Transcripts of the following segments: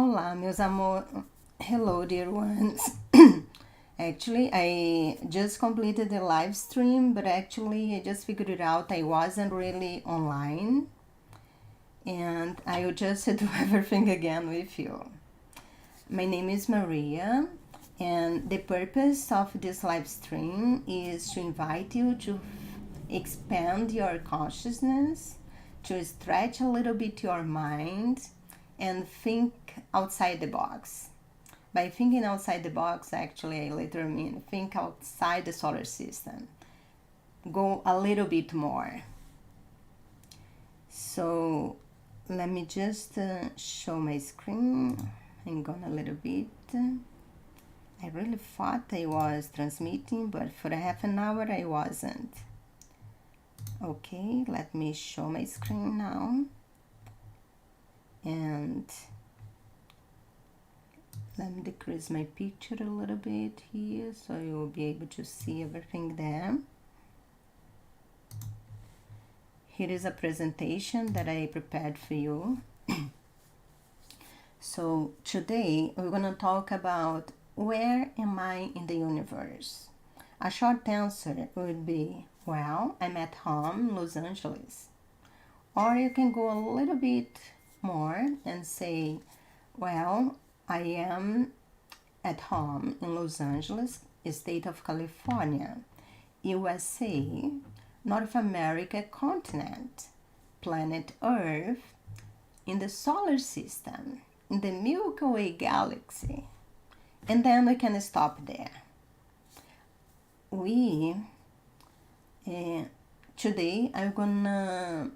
Olá, meus amor. Hello, dear ones. Actually, I just completed the live stream, but actually, I just figured it out I wasn't really online, and I will just do everything again with you. My name is Maria, and the purpose of this live stream is to invite you to expand your consciousness, to stretch a little bit your mind, and think outside the box. By thinking outside the box, actually, I literally mean think outside the solar system. Go a little bit more. So let me just show my screen. Hang on a little bit. I really thought I was transmitting, but for a half an hour I wasn't. Okay, let me show my screen now. And let me decrease my picture a little bit here so you'll be able to see everything there. Here is a presentation that I prepared for you. So today we're going to talk about where am I in the universe? A short answer would be, well, I'm at home in Los Angeles. Or you can go a little bit more and say, well, I am at home in Los Angeles, state of California, USA, North America continent, planet Earth, in the solar system, in the Milky Way Galaxy. And then we can stop there. Today I'm gonna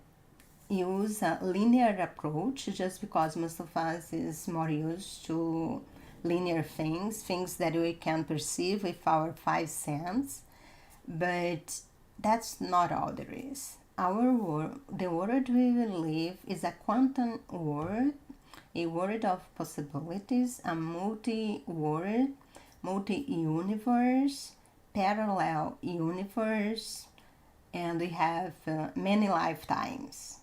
use a linear approach just because most of us is more used to linear things that we can perceive with our 5 senses, but that's not all there is. Our world, the world we live, is a quantum world, a world of possibilities, a multi-world, multi-universe, parallel universe, and we have many lifetimes.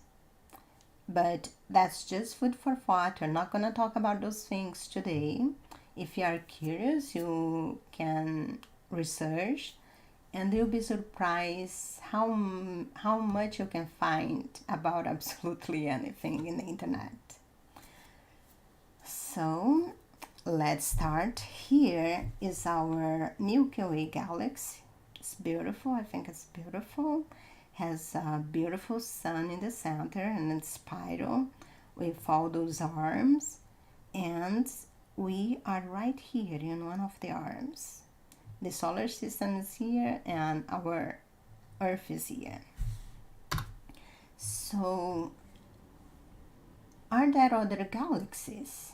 But that's just food for thought. We're not going to talk about those things today. If you are curious, you can research and you'll be surprised how much you can find about absolutely anything in the internet. So let's start. Here is our Milky Way Galaxy. It's beautiful. I think it's beautiful. Has a beautiful sun in the center and it's spiral with all those arms, and we are right here in one of the arms. The solar system is here and our Earth is here. So are there other galaxies?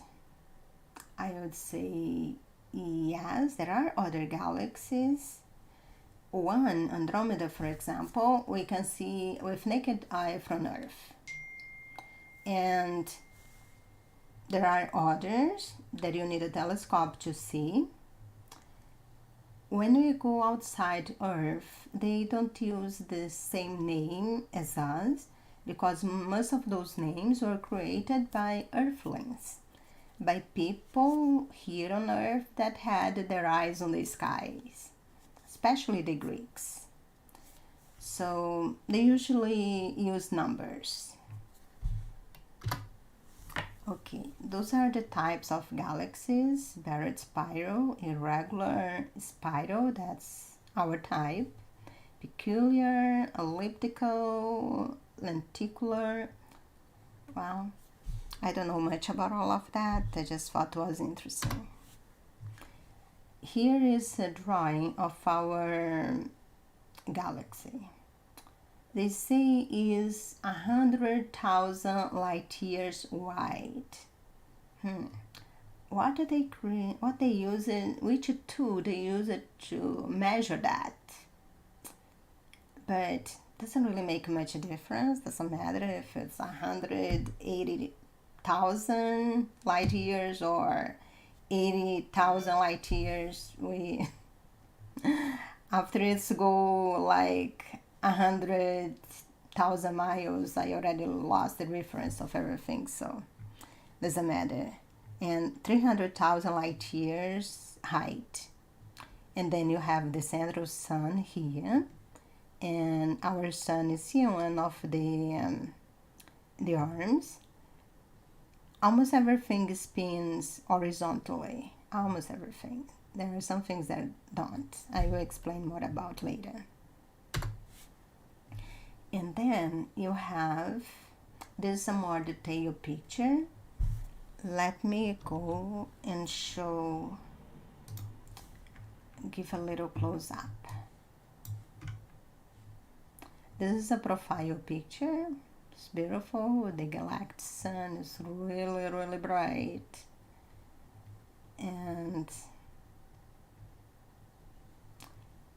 I would say yes, there are other galaxies. One, Andromeda, for example, we can see with naked eye from Earth. And there are others that you need a telescope to see. When we go outside Earth, they don't use the same name as us because most of those names were created by Earthlings, by people here on Earth that had their eyes on the skies, especially the Greeks. So they usually use numbers. Okay, those are the types of galaxies: barred spiral, irregular spiral, that's our type, peculiar, elliptical, lenticular. Well, I don't know much about all of that. I just thought it was interesting. Here is a drawing of our galaxy. They say is 100,000 light years wide. What do they create? What they use it? Which tool they use it to measure that? But doesn't really make much difference. Doesn't matter if it's 180,000 light years or 80,000 light years. We after it's go like 100,000 miles, I already lost the reference of everything, so doesn't matter. and 300,000 light years height. And then you have the central sun here, and our sun is here, one of the arms. Almost everything spins horizontally, almost everything. There are some things that don't. I will explain more about later. And then you have, this is a more detailed picture. Let me go and show, give a little close up. This is a profile picture. It's beautiful. The galactic sun is really, really bright. And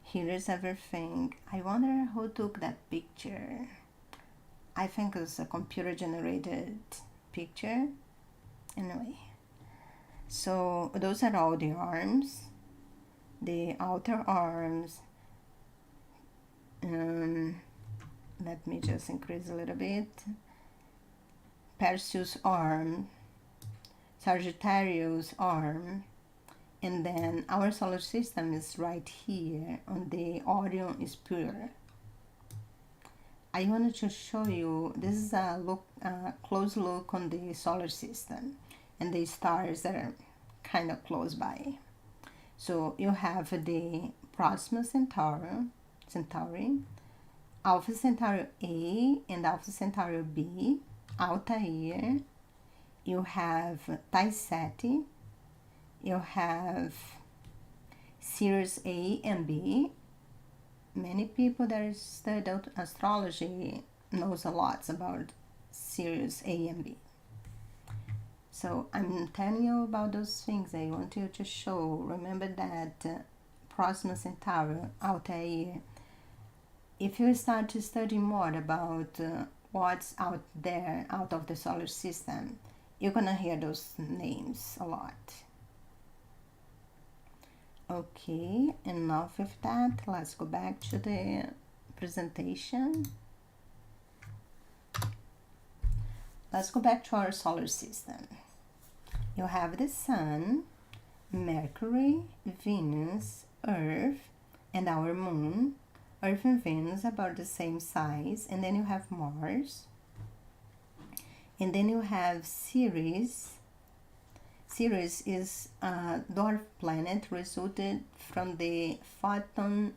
here is everything. I wonder who took that picture. I think it's a computer generated picture. Anyway, so those are all the arms, the outer arms. Let me just increase a little bit. Perseus arm, Sagittarius arm, and then our solar system is right here on the Orion sphere. I wanted to show you, this is a close look on the solar system and the stars that are kind of close by. So you have the Proxima Centauri, Alpha Centauri A and Alpha Centauri B, Altair. You have Taiseti. You have Sirius A and B. Many people that study astrology knows a lot about Sirius A and B. So I'm telling you about those things I want you to show. Remember that Proxima Centauri, Altair. If you start to study more about what's out there, out of the solar system, you're gonna hear those names a lot. Okay, enough of that. Let's go back to the presentation. Let's go back to our solar system. You have the Sun, Mercury, Venus, Earth, and our Moon. Earth and Venus about the same size, and then you have Mars, and then you have Ceres. Ceres is a dwarf planet resulted from the Photon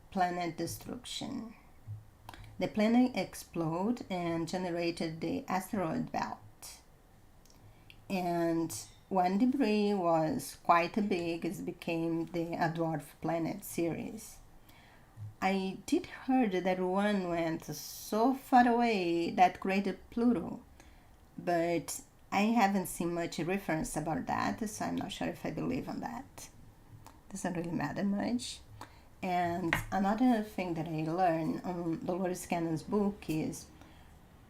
planet destruction. The planet exploded and generated the asteroid belt. And when debris was quite big, it became the dwarf planet Ceres. I did heard that one went so far away that created Pluto, but I haven't seen much reference about that, so I'm not sure if I believe on that. Doesn't really matter much. And another thing that I learned on Dolores Cannon's book is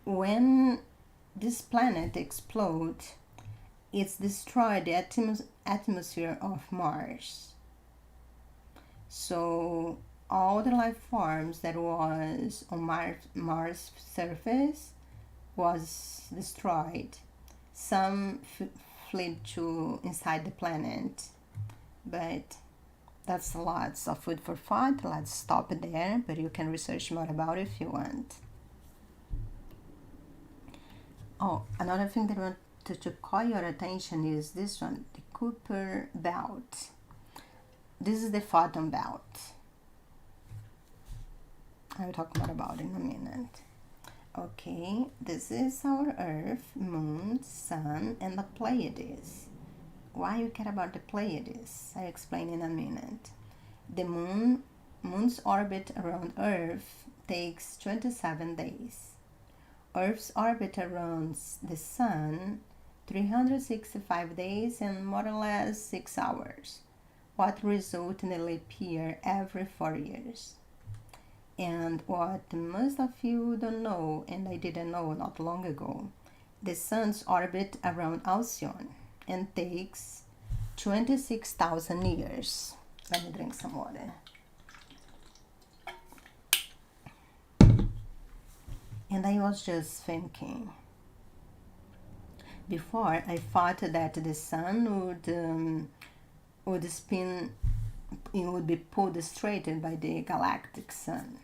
when this planet explodes, it's destroyed the atmosphere of Mars. So all the life forms that was on Mars surface was destroyed. Some fled to inside the planet, but that's lots of food for thought. Let's stop there, but you can research more about it if you want. Oh, another thing that I wanted to call your attention is this one, the Kuiper belt. This is the Photon Belt. I will talk more about it in a minute. Okay, this is our Earth, Moon, Sun, and the Pleiades. Why you care about the Pleiades? I'll explain in a minute. The Moon's orbit around Earth takes 27 days. Earth's orbit around the Sun 365 days and more or less 6 hours, what results in a leap year every 4 years. And what most of you don't know, and I didn't know not long ago, the Sun's orbit around Alcyone and takes 26,000 years. Let me drink some water. And I was just thinking, Before, I thought that the sun would spin, it would be pulled straight by the galactic sun,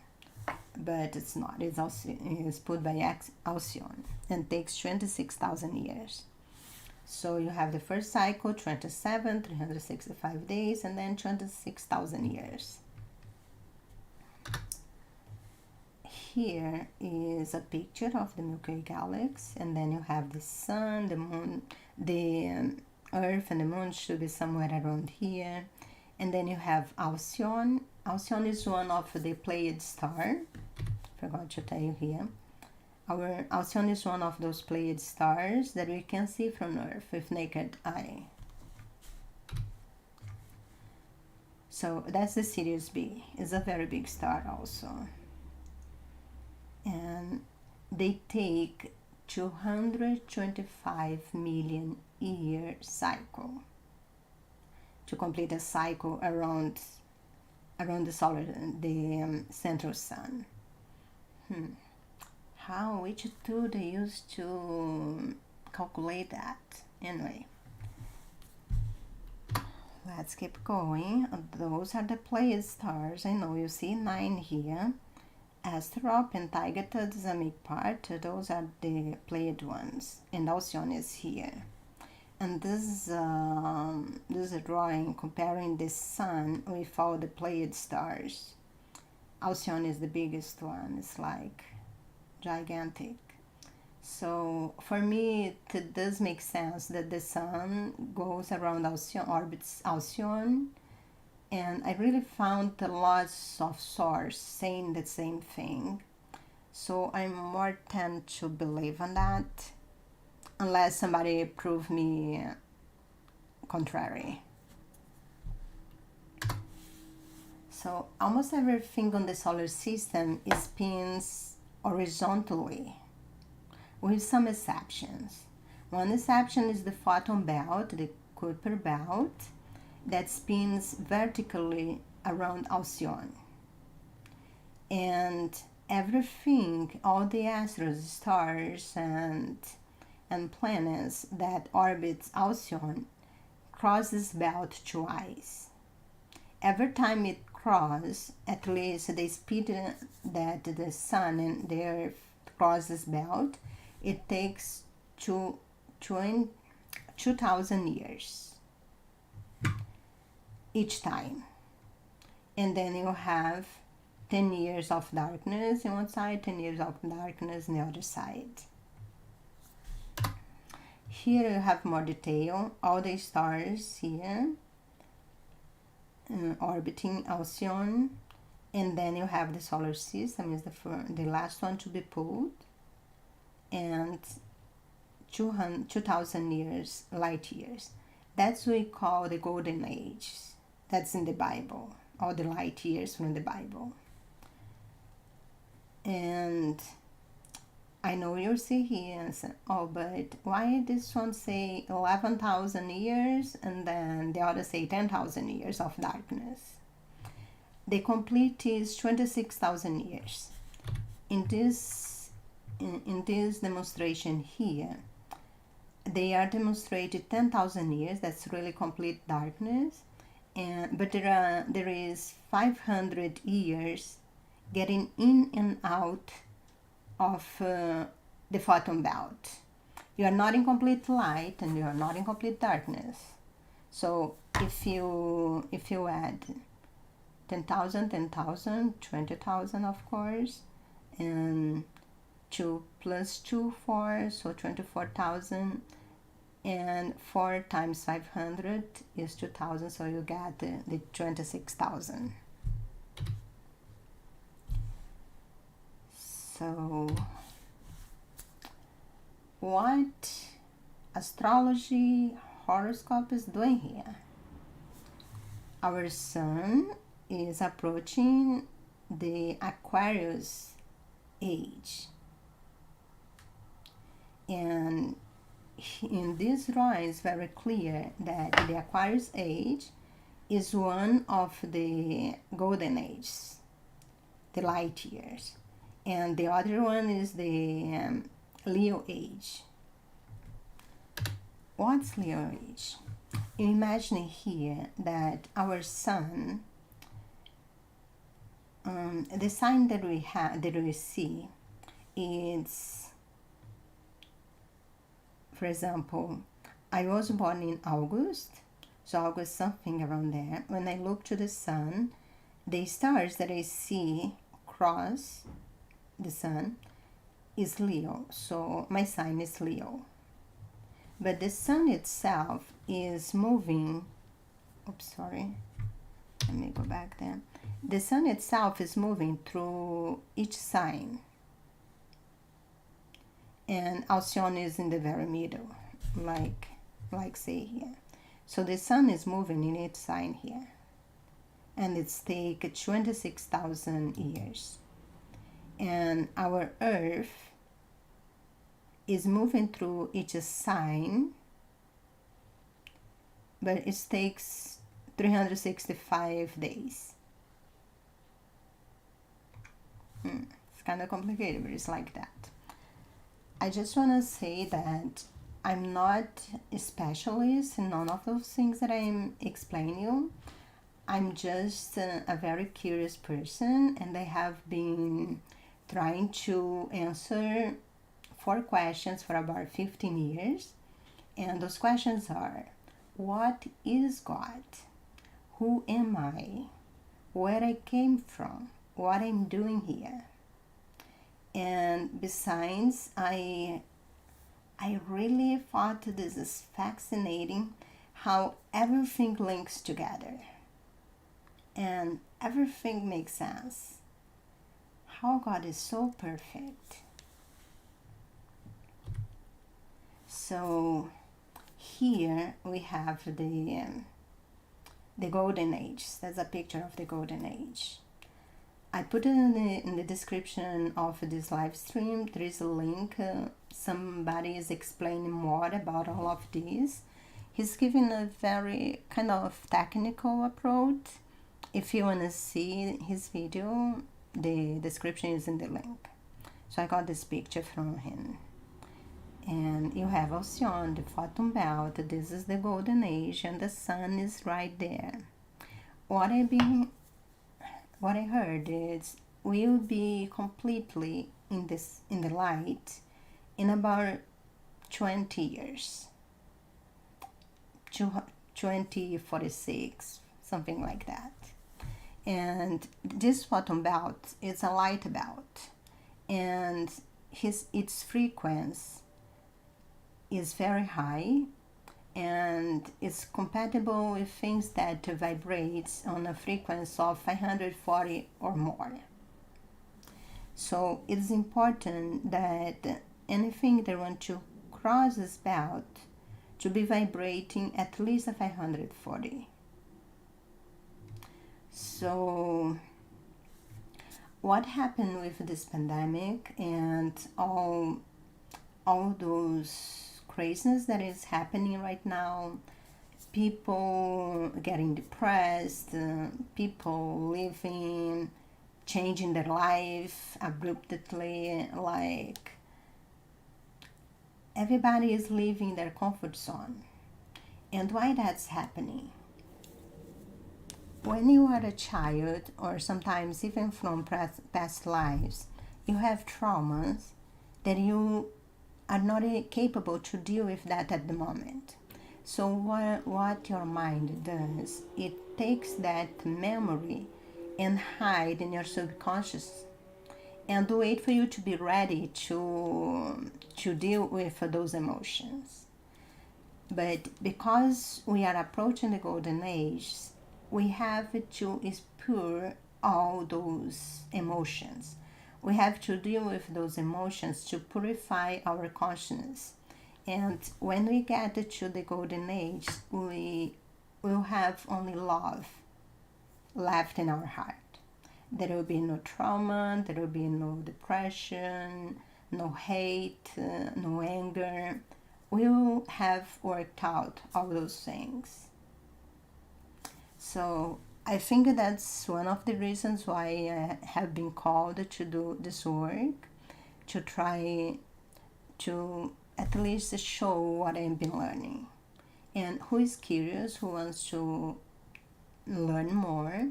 but it's not. It's pulled by Alcyone and takes 26,000 years. So you have the first cycle, 27, 365 days, and then 26,000 years. Here is a picture of the Milky Way Galaxy, and then you have the sun, the moon, the Earth and the moon should be somewhere around here. And then you have Alcyone. Alcyone is one of the Pleiades Stars. Forgot to tell you here. Our Alcyone is one of those Pleiades stars that we can see from Earth with naked eye. So that's the Sirius B. It's a very big star also. And they take 225 million year cycle to complete a cycle around the central sun. Which tool they use to calculate that? Anyway, let's keep going. Those are the Pleiades stars. I know you see 9 here. Asterope and Tiger-Tuds make part. Those are the Pleiad ones, and Alcyone is here. And this is a drawing comparing the sun with all the Pleiad stars. Alcyone is the biggest one. It's like gigantic. So for me, it does make sense that the sun goes around Alcyone, orbits Alcyone. And I really found lots of sources saying the same thing. So I'm more tend to believe on that, unless somebody prove me contrary. So almost everything on the solar system spins horizontally, with some exceptions. One exception is the Photon Belt, the Kuiper Belt, that spins vertically around Alcyone. And everything, all the asteroids, stars, and planets that orbit Alcyone cross this belt twice. Every time it crosses, at least the speed that the sun and the earth cross this belt, it takes 2,000 years each time. And then you have 10 years of darkness on one side, 10 years of darkness on the other side. Here you have more detail, all the stars here orbiting Alcyone, and then you have the solar system is the last one to be pulled, and 2,000 years, light years. That's what we call the Golden Age. That's in the Bible, all the light years from the Bible. And I know you'll see here and say, oh, but why this one say 11,000 years and then the other say 10,000 years of darkness? The complete is 26,000 years. In this demonstration here, they are demonstrated 10,000 years. That's really complete darkness. But there is 500 years getting in and out of the Photon Belt. You are not in complete light and you are not in complete darkness. So if you add 10,000, 10,000, 20,000 of course, and 2 plus 2, 4, so 24,000, and 4 times 500 is 2,000, so you get the 26,000. So what astrology horoscope is doing here? Our sun is approaching the Aquarius Age, and in this drawing is very clear that the Aquarius Age is one of the golden ages, the light years, and the other one is the Leo Age. what's Leo Age? Imagine here that our sun, the sign that we have, that we see, is, for example, I was born in August, so August something around there. When I look to the sun, the stars that I see cross the sun is Leo, so my sign is Leo. But the sun itself is moving, oops, sorry, let me go back there. The sun itself is moving through each sign, and Alcyone is in the very middle, like say here. So the sun is moving in each sign here, and it's take 26,000 years. And our Earth is moving through each sign, but it takes 365 days. It's kind of complicated, but it's like that. I just want to say that I'm not a specialist in none of those things that I'm explaining you. I'm just a very curious person, and I have been trying to answer 4 questions for about 15 years. And those questions are: what is God? Who am I? Where I came from? What I'm doing here? And besides, I really thought this is fascinating, how everything links together and everything makes sense. How God is so perfect. So here we have the Golden Age. That's a picture of the Golden Age. I put it in the description of this live stream. There is a link. Somebody is explaining more about all of this. He's giving a very kind of technical approach. If you want to see his video, the description is in the link. So I got this picture from him. And you have Alcyone, the Photon Belt. This is the Golden Age, and the sun is right there. What I heard is we'll be completely in the light in about 20 years, 2046, something like that. And this Photon Belt is a light belt, and its frequency is very high, and it's compatible with things that vibrates on a frequency of 540 or more. So it's important that anything that wants to cross this belt to be vibrating at least a 540. So what happened with this pandemic and all those craziness that is happening right now, people getting depressed, people living, changing their life abruptly, like everybody is leaving their comfort zone. And why that's happening? When you are a child, or sometimes even from past lives, you have traumas that you are not capable to deal with that at the moment. So what your mind does, it takes that memory and hide in your subconscious and wait for you to be ready to deal with those emotions. But because we are approaching the Golden Age, we have to spur all those emotions. We have to deal with those emotions to purify our consciousness. And when we get to the Golden Age, we will have only love left in our heart. There will be no trauma, there will be no depression, no hate, no anger. We will have worked out all those things. So I think that's one of the reasons why I have been called to do this work, to try to at least show what I've been learning. And who is curious, who wants to learn more,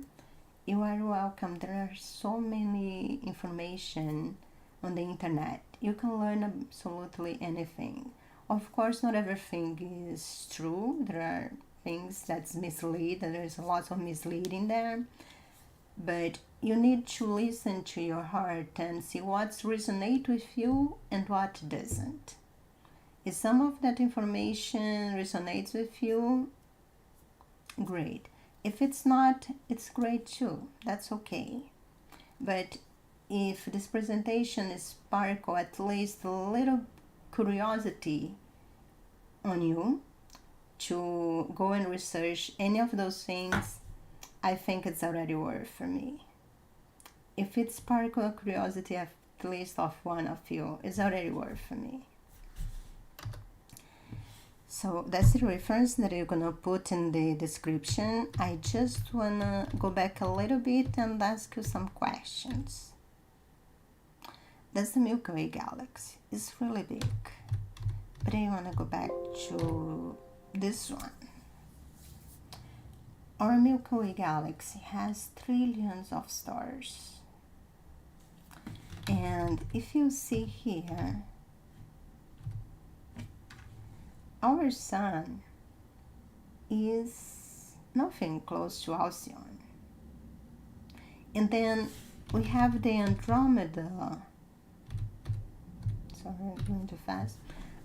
you are welcome. There are so many information on the internet. You can learn absolutely anything. Of course, not everything is true. There are things that's mislead, and there's lots of misleading there. But you need to listen to your heart and see what resonates with you and what doesn't. If some of that information resonates with you, great. If it's not, it's great too. That's okay. But if this presentation sparkle at least a little curiosity on you to go and research any of those things, I think it's already worth for me. If it sparkle a curiosity at least of one of you, it's already worth for me. So that's the reference that you're gonna put in the description. I just wanna go back a little bit and ask you some questions. That's the Milky Way Galaxy. It's really big. But I wanna go back to this one. Our Milky Way Galaxy has trillions of stars. And if you see here, our sun is nothing close to Alcyon. And then we have the Andromeda. Sorry, I'm going too fast.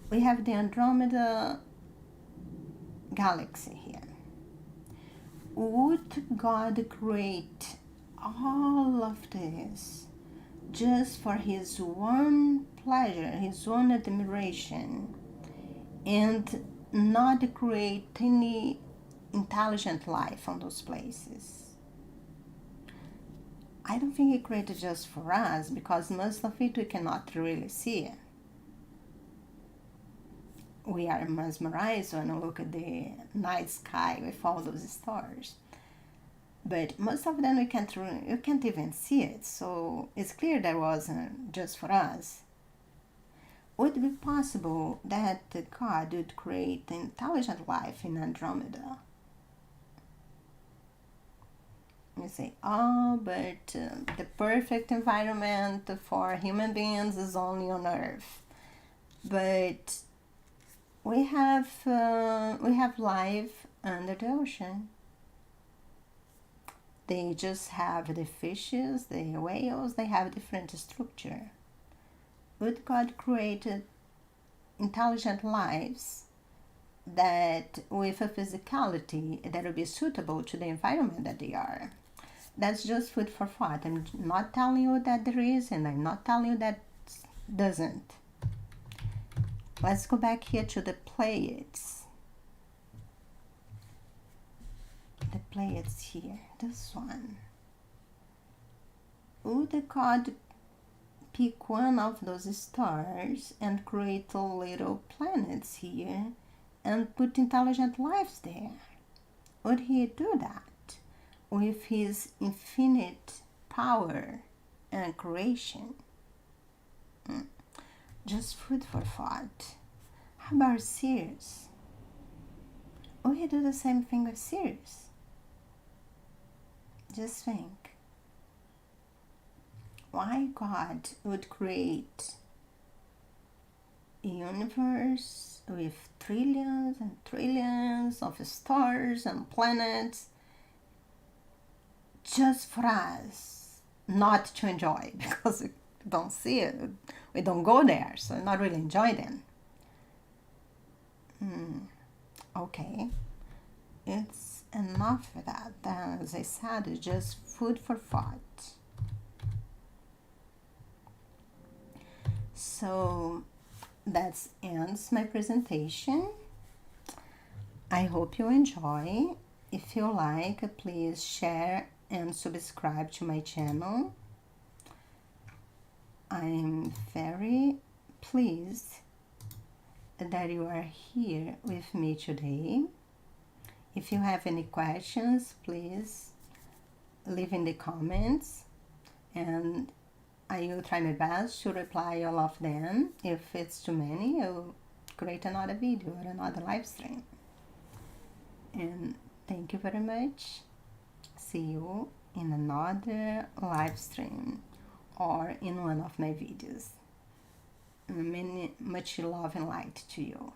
We have the Andromeda Galaxy here. Would God create all of this just for his one pleasure, his own admiration, and not create any intelligent life on those places? I don't think he created just for us, because most of it we cannot really see. We are mesmerized when we look at the night sky with all those stars. But most of them you can't even see it, so it's clear that wasn't just for us. Would it be possible that God would create intelligent life in Andromeda? You say, oh, but the perfect environment for human beings is only on Earth. But we have life under the ocean. They just have the fishes, the whales, they have different structure. Would God create intelligent lives that with a physicality that will be suitable to the environment that they are? That's just food for thought. I'm not telling you that there is, and I'm not telling you that doesn't. Let's go back here to the Pleiades. The Pleiades here, this one. Would God pick one of those stars and create little planets here and put intelligent lives there? Would he do that with his infinite power and creation? Just food for thought. How about Sirius? Would he do the same thing with Sirius? Just think. Why God would create a universe with trillions and trillions of stars and planets just for us not to enjoy, because we don't see it, we don't go there, so not really enjoy them. Okay, it's enough for that. As I said, it's just food for thought. So that ends my presentation. I hope you enjoy. If you like, please share and subscribe to my channel. I'm very pleased that you are here with me today. If you have any questions, please leave in the comments, and I will try my best to reply all of them. If it's too many, I'll create another video or another live stream. And thank you very much. See you in another live stream or in one of my videos. Much love and light to you.